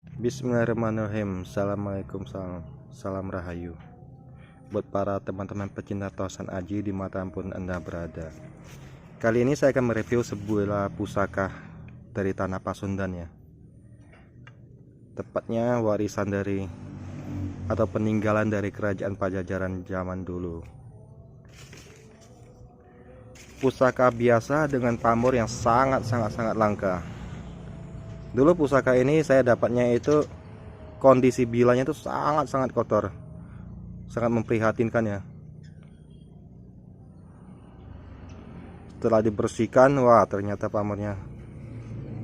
Bismillahirrahmanirrahim. Assalamualaikum, salam rahayu. Buat para teman-teman pecinta Tosan Aji dimanapun Anda berada. Kali ini saya akan mereview sebuah pusaka dari tanah Pasundan ya. Tepatnya warisan dari atau peninggalan dari kerajaan Pajajaran zaman dulu. Pusaka biasa dengan pamor yang sangat langka. Dulu pusaka ini saya dapatnya itu kondisi bilanya itu sangat kotor, sangat memprihatinkan ya. Setelah dibersihkan, wah ternyata pamornya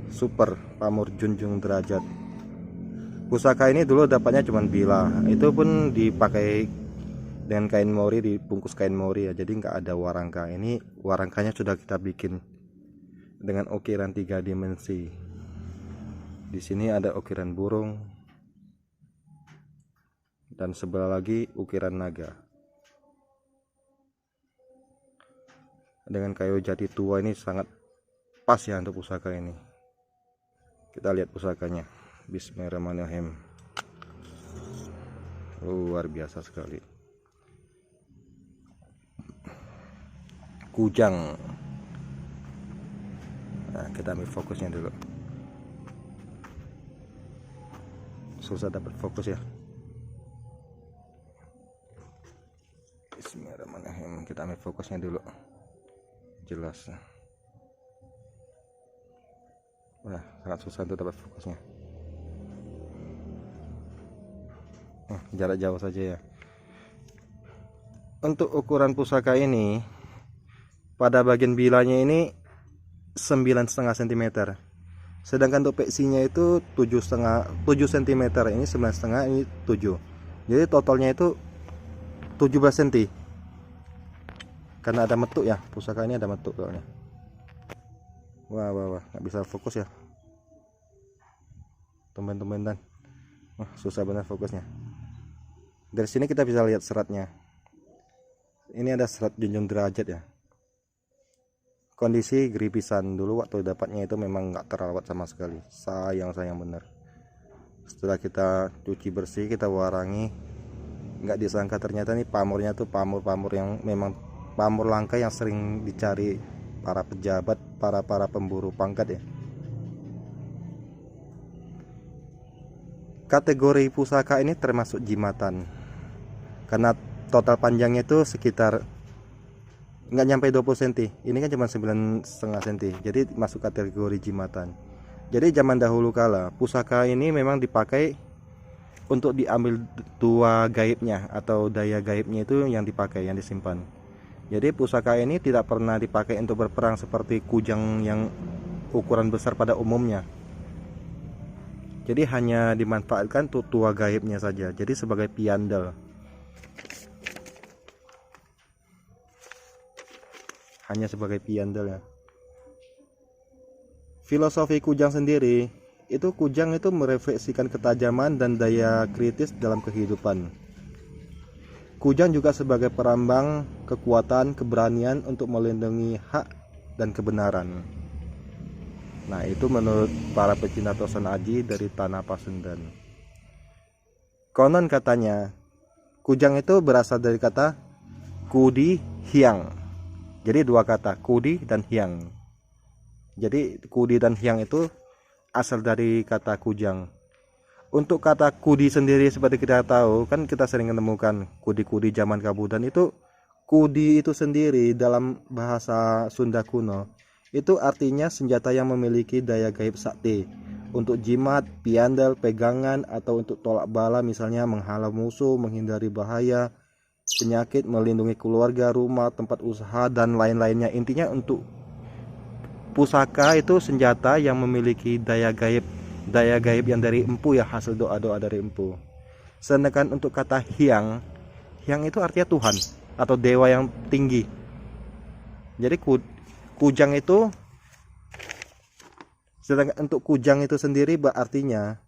super, pamor junjung derajat. Pusaka ini dulu dapatnya cuma bila, itu pun dipakai dengan kain mori, dibungkus kain mori ya, jadi nggak ada warangka. Ini warangkanya sudah kita bikin dengan ukiran 3 dimensi. Di sini ada ukiran burung dan sebelah lagi ukiran naga. Dengan kayu jati tua ini sangat pas ya untuk pusaka ini. Kita lihat pusakanya. Bismillahirrahmanirrahim. Luar biasa sekali. Kujang. Nah, kita ambil fokusnya dulu. Susah dapat fokus ya. Bismillahirrahmanirrahim. Kita ambil fokusnya dulu. Jelas. Wah, sangat susah untuk dapat fokusnya. Jarak jauh saja ya. Untuk ukuran pusaka ini, pada bagian bilanya ini 9,5 cm. Sedangkan untuk peksinya itu 7 cm. Ini 9,5, ini 7. Jadi totalnya itu 17 cm. Karena ada metuk ya, pusaka ini ada metuk soalnya. Wah, nggak bisa fokus ya. Tumben-tumbenan. Wah, susah benar fokusnya. Dari sini kita bisa lihat seratnya. Ini ada serat junjung derajat ya. Kondisi geripisan, dulu waktu dapatnya itu memang nggak terawat sama sekali, sayang bener. Setelah kita cuci bersih, kita warangi, nggak disangka ternyata nih pamornya tuh pamor yang memang pamor langka yang sering dicari para pejabat, para pemburu pangkat ya. Kategori pusaka ini termasuk jimatan karena total panjangnya itu sekitar nggak nyampe 20 cm. Ini kan cuma 9,5 cm, jadi masuk kategori jimatan. Jadi zaman dahulu kala pusaka ini memang dipakai untuk diambil tua gaibnya atau daya gaibnya, itu yang dipakai, yang disimpan. Jadi pusaka ini tidak pernah dipakai untuk berperang seperti kujang yang ukuran besar pada umumnya. Jadi hanya dimanfaatkan untuk tua gaibnya saja, jadi sebagai piandal. Hanya sebagai piandal ya. Filosofi kujang sendiri, itu kujang itu merefleksikan ketajaman dan daya kritis dalam kehidupan. Kujang juga sebagai perambang kekuatan, keberanian untuk melindungi hak dan kebenaran. Nah, itu menurut para pecinta Tosan Aji dari tanah Pasundan. Konon katanya, kujang itu berasal dari kata kudi hiang. Jadi dua kata, kudi dan hiang. Jadi kudi dan hiang itu asal dari kata kujang. Untuk kata kudi sendiri seperti kita tahu, kan kita sering menemukan kudi-kudi zaman kabudan itu. Kudi itu sendiri dalam bahasa Sunda kuno itu artinya senjata yang memiliki daya gaib sakti untuk jimat, piandal, pegangan, atau untuk tolak bala, misalnya menghalau musuh, menghindari bahaya, penyakit, melindungi keluarga, rumah, tempat usaha, dan lain-lainnya. Intinya untuk pusaka itu senjata yang memiliki daya gaib yang dari empu ya, hasil doa-doa dari empu. Sedangkan untuk kata hiang itu artinya Tuhan atau dewa yang tinggi. Jadi kujang itu, sedangkan untuk kujang itu sendiri berartinya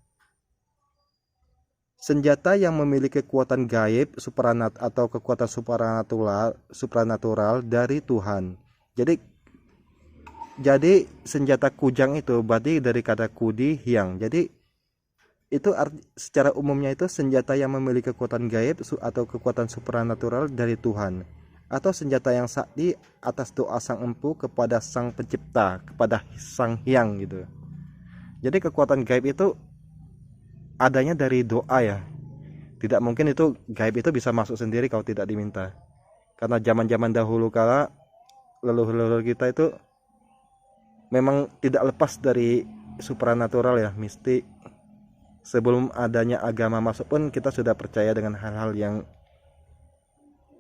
senjata yang memiliki kekuatan gaib atau kekuatan supranatural dari Tuhan. Jadi senjata kujang itu berarti dari kata kudi hiang. Jadi secara umumnya itu senjata yang memiliki kekuatan gaib atau kekuatan supranatural dari Tuhan, atau senjata yang sakti atas doa sang empu kepada sang pencipta, kepada sang hyang gitu. Jadi kekuatan gaib itu adanya dari doa ya. Tidak mungkin itu gaib itu bisa masuk sendiri kalau tidak diminta. Karena zaman-zaman dahulu kala leluhur-leluhur kita itu memang tidak lepas dari supranatural ya, mistik. Sebelum adanya agama masuk pun kita sudah percaya dengan hal-hal yang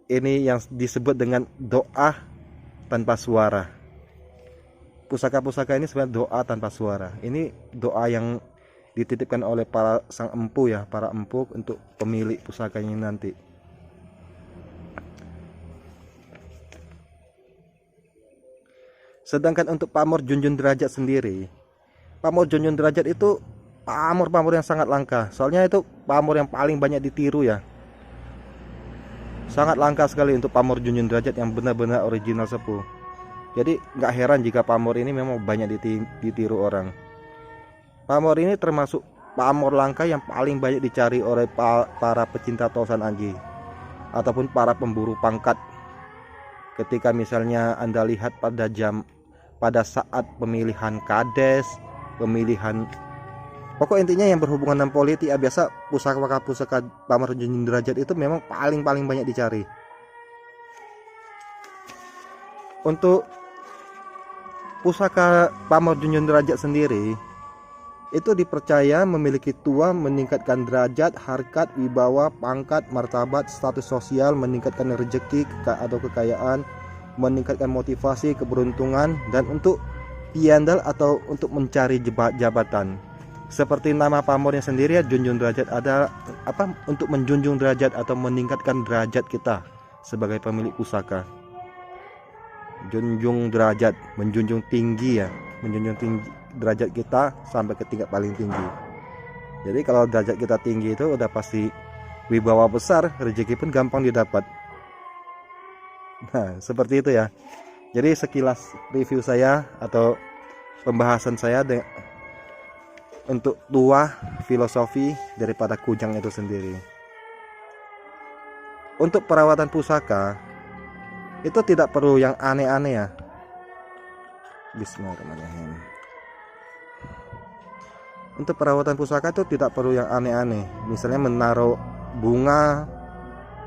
ini yang disebut dengan doa tanpa suara. Pusaka-pusaka ini sebenarnya doa tanpa suara. Ini doa yang dititipkan oleh para sang empu ya, para empu untuk pemilik pusaka ini nanti. Sedangkan untuk pamor junjun derajat sendiri, pamor junjun derajat itu pamor-pamor yang sangat langka. Soalnya itu pamor yang paling banyak ditiru ya. Sangat langka sekali untuk pamor junjun derajat yang benar-benar original sepuh. Jadi nggak heran jika pamor ini memang banyak ditiru orang. Pamor ini termasuk pamor langka yang paling banyak dicari oleh para pecinta Tosan Anji ataupun para pemburu pangkat. Ketika misalnya Anda lihat pada saat pemilihan kades, pemilihan pokok intinya yang berhubungan dengan politik ya, biasa pusaka pamor junjun derajat itu memang paling banyak dicari. Untuk pusaka pamor junjun derajat sendiri itu dipercaya memiliki tua, meningkatkan derajat, harkat, wibawa, pangkat, martabat, status sosial, meningkatkan rezeki atau kekayaan, meningkatkan motivasi, keberuntungan, dan untuk piandal atau untuk mencari jabatan. Seperti nama pamornya sendiri ya, junjun derajat, ada untuk menjunjung derajat atau meningkatkan derajat kita sebagai pemilik pusaka. Junjung derajat, menjunjung tinggi ya, menjunjung tinggi derajat kita sampai ke tingkat paling tinggi. Jadi kalau derajat kita tinggi itu udah pasti wibawa besar, rezeki pun gampang didapat. Nah, seperti itu ya. Jadi sekilas review saya atau pembahasan saya untuk tua filosofi daripada kujang itu sendiri. Untuk perawatan pusaka itu tidak perlu yang aneh-aneh ya. Bismillahirrahmanirrahim. Untuk perawatan pusaka itu tidak perlu yang aneh-aneh. Misalnya menaruh bunga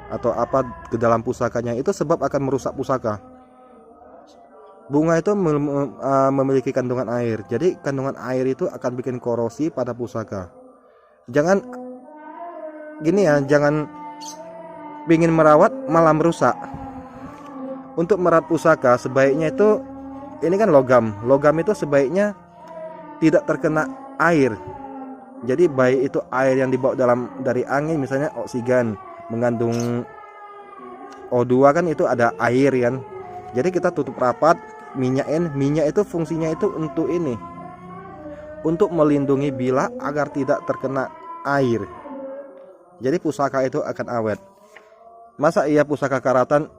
atau apa ke dalam pusakanya, itu sebab akan merusak pusaka. Bunga itu memiliki kandungan air. Jadi kandungan air itu akan bikin korosi pada pusaka. Jangan gini ya, jangan ingin merawat malah merusak. Untuk merawat pusaka sebaiknya itu, ini kan logam. Logam itu sebaiknya tidak terkena air. Jadi baik itu air yang dibawa dari angin, misalnya oksigen mengandung O2 kan, itu ada air kan. Jadi kita tutup rapat, minyak itu fungsinya itu untuk ini, untuk melindungi bilah agar tidak terkena air. Jadi pusaka itu akan awet. Masa iya pusaka karatan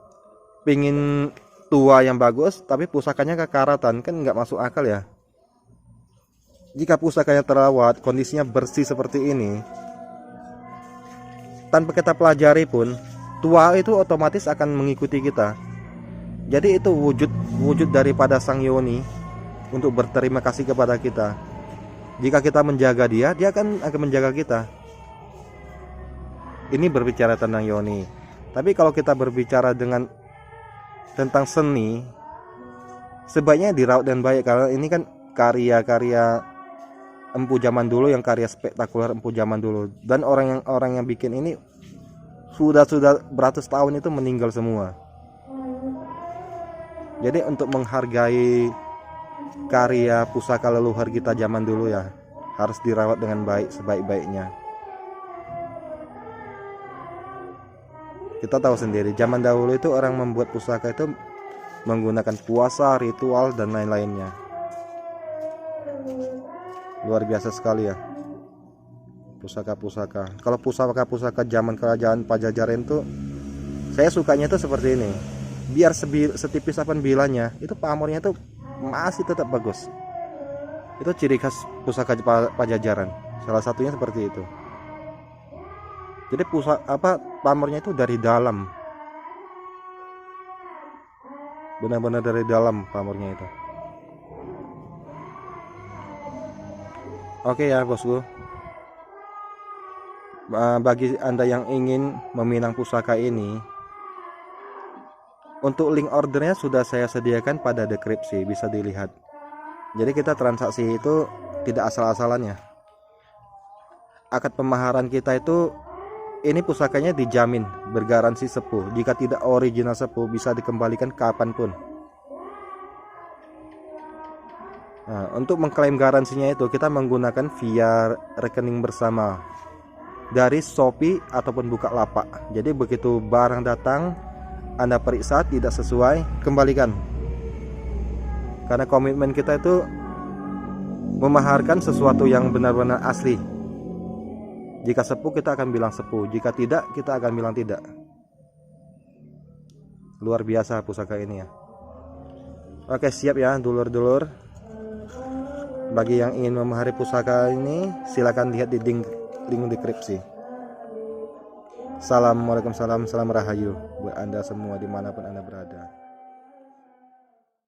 pingin tua yang bagus tapi pusakanya kekaratan, kan nggak masuk akal ya. Jika pusakanya terawat, kondisinya bersih seperti ini, tanpa kita pelajari pun tua itu otomatis akan mengikuti kita. Jadi itu wujud daripada Sang Yoni untuk berterima kasih kepada kita. Jika kita menjaga dia akan menjaga kita. Ini berbicara tentang Yoni. Tapi kalau kita berbicara tentang seni, sebaiknya dirawat dan baik, karena ini kan karya-karya empu zaman dulu, yang karya spektakuler empu zaman dulu. Dan orang yang bikin ini sudah beratus tahun itu meninggal semua. Jadi untuk menghargai karya pusaka leluhur kita zaman dulu ya, harus dirawat dengan baik, sebaik-baiknya. Kita tahu sendiri zaman dahulu itu orang membuat pusaka itu menggunakan puasa, ritual, dan lain-lainnya. Luar biasa sekali ya pusaka-pusaka. Kalau pusaka-pusaka zaman kerajaan Pajajaran tuh saya sukanya tuh seperti ini. Biar setipis apapun bilanya, itu pamornya tuh masih tetap bagus. Itu ciri khas pusaka Pajajaran. Salah satunya seperti itu. Jadi pamornya itu dari dalam, benar-benar dari dalam pamornya itu. Oke ya bosku, bagi Anda yang ingin meminang pusaka ini, untuk link ordernya sudah saya sediakan pada deskripsi, bisa dilihat. Jadi kita transaksi itu tidak asal-asalannya. Akad pemaharan kita itu, ini pusakanya dijamin bergaransi sepuh. Jika tidak original sepuh, bisa dikembalikan kapanpun. Nah, untuk mengklaim garansinya itu kita menggunakan via rekening bersama dari Shopee ataupun Bukalapak. Jadi begitu barang datang, Anda periksa tidak sesuai, kembalikan. Karena komitmen kita itu memaharkan sesuatu yang benar-benar asli. Jika sepuh kita akan bilang sepuh, jika tidak kita akan bilang tidak. Luar biasa pusaka ini ya. Oke, siap ya dulur-dulur. Bagi yang ingin memahari pusaka ini, silakan lihat di link deskripsi. Assalamualaikum, salam rahayu buat Anda semua dimanapun Anda berada.